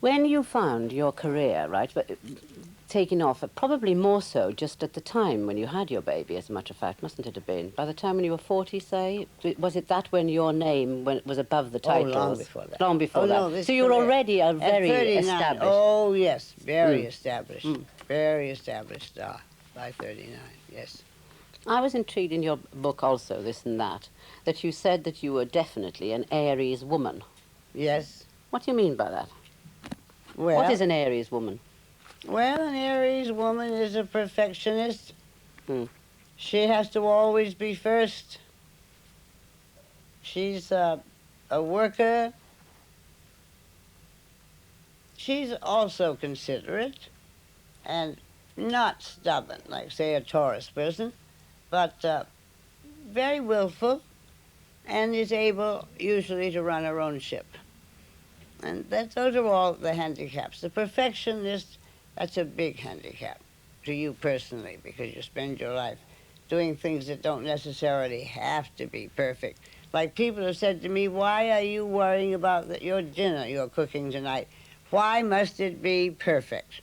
When you found your career, right, but taking off, probably more so just at the time when you had your baby, as a matter of fact, mustn't it have been? By the time when you were 40, say? Was it that when your name was above the Oh, titles? long before that. Long before Oh, that. no, this So you were career. already a At very 39. established... Oh, yes, very established. Mm. Very established star by 39, yes. I was intrigued in your book also, this and that you said that you were definitely an Aries woman. Yes. What do you mean by that? Well, what is an Aries woman? Well, an Aries woman is a perfectionist. Mm. She has to always be first. She's a worker. She's also considerate and not stubborn, like, say, a Taurus person, but very willful and is able usually to run her own ship. And those are all the handicaps. The perfectionist, that's a big handicap to you personally, because you spend your life doing things that don't necessarily have to be perfect. Like people have said to me, why are you worrying about your dinner you're cooking tonight? Why must it be perfect?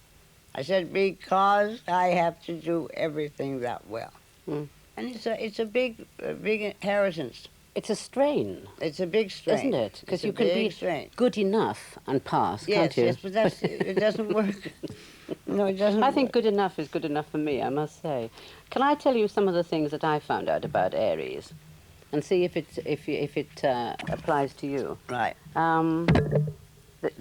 I said, because I have to do everything that well. Mm. And it's a big inheritance. It's a strain. It's a big strain. Isn't it? Because you can be good enough and pass, can't you? Yes, but it doesn't work. No, it doesn't I think work. good enough is good enough for me, I must say. Can I tell you some of the things that I found out about Aries and see if it applies to you? Right.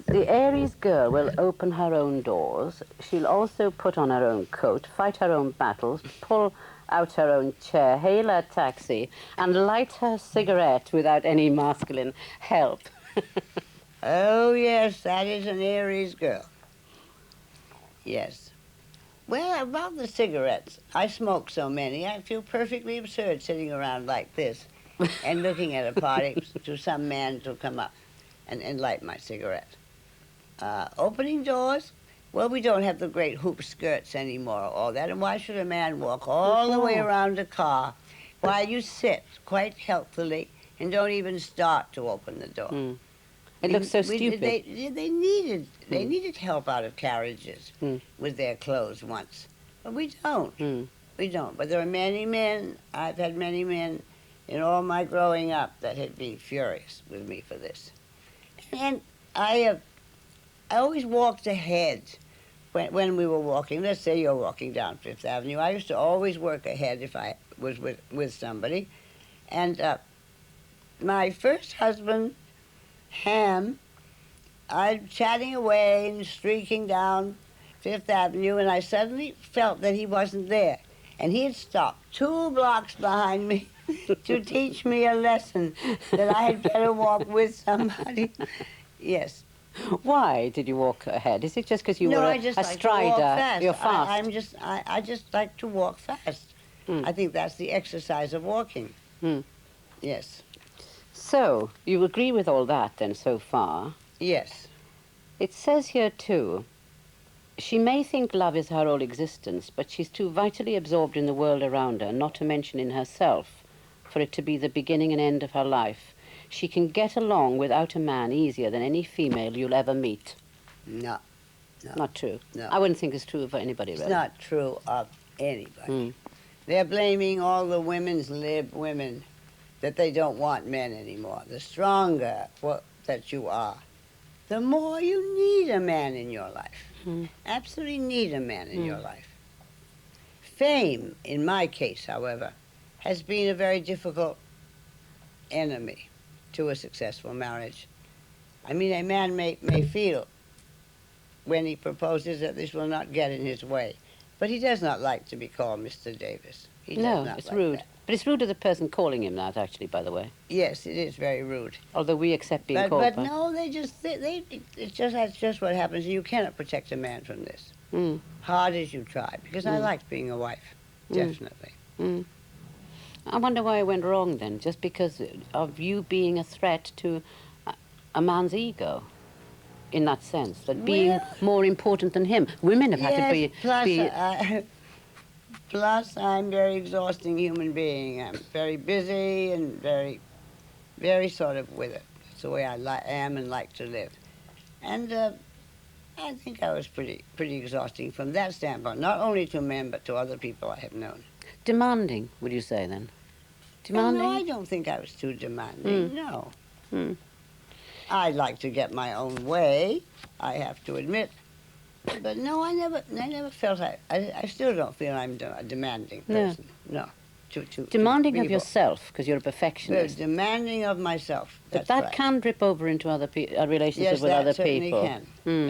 The Aries girl will open her own doors. She'll also put on her own coat, fight her own battles, pull out her own chair, hail her taxi, and light her cigarette without any masculine help. Oh, yes, that is an Aries girl. Yes. Well, about the cigarettes, I smoke so many, I feel perfectly absurd sitting around like this and looking at a party to some man to come up and light my cigarette. Opening doors, well, we don't have the great hoop skirts anymore, all that, and why should a man walk all the way around a car while you sit quite healthily and don't even start to open the door? Mm. It looks so stupid. They needed help out of carriages with their clothes once, but we don't. We don't. But there are many men. I've had many men in all my growing up that have been furious with me for this, and I always walked ahead when we were walking. Let's say you're walking down Fifth Avenue. I used to always work ahead if I was with somebody, and my first husband, Ham, I'm chatting away and streaking down Fifth Avenue, and I suddenly felt that he wasn't there. And he had stopped 2 blocks behind me to teach me a lesson that I had better walk with somebody. Yes. Why did you walk ahead? Is it just because you were I just a like strider? To walk fast. You're fast. I just like to walk fast. I think that's the exercise of walking. Yes. So, you agree with all that then so far? Yes. It says here too, she may think love is her whole existence, but she's too vitally absorbed in the world around her, not to mention in herself, for it to be the beginning and end of her life. She can get along without a man easier than any female you'll ever meet. No. Not true. No. I wouldn't think it's true of anybody, really. It's not true of anybody. They're blaming all the women's lib women that they don't want men anymore. The stronger that you are, the more you need a man in your life. Absolutely need a man in your life. Fame, in my case, however, has been a very difficult enemy to a successful marriage. I mean, a man may feel when he proposes that this will not get in his way, but he does not like to be called Mr. Davis. He does not it's like rude. that. But it's rude to the person calling him that, actually, by the way. Yes, it is very rude. Although we accept being called. But no, that's just what happens. You cannot protect a man from this. Hard as you try, because I like being a wife, definitely. I wonder why I went wrong then, just because of you being a threat to a man's ego, in that sense, that being more important than him. Women have had to be... Plus, I'm a very exhausting human being. I'm very busy and very, very sort of with it. That's the way I am and like to live. And I think I was pretty exhausting from that standpoint, not only to men but to other people I have known. Demanding, would you say then? No, Demanding? I don't think I was too demanding. No. I'd like to get my own way, I have to admit. But no, I never felt I still don't feel I'm a demanding person. No. Demanding to of people. yourself, because you're a perfectionist. Demanding of myself. But That's that right. can drip over into other a relationship Yes, with that other certainly people. can.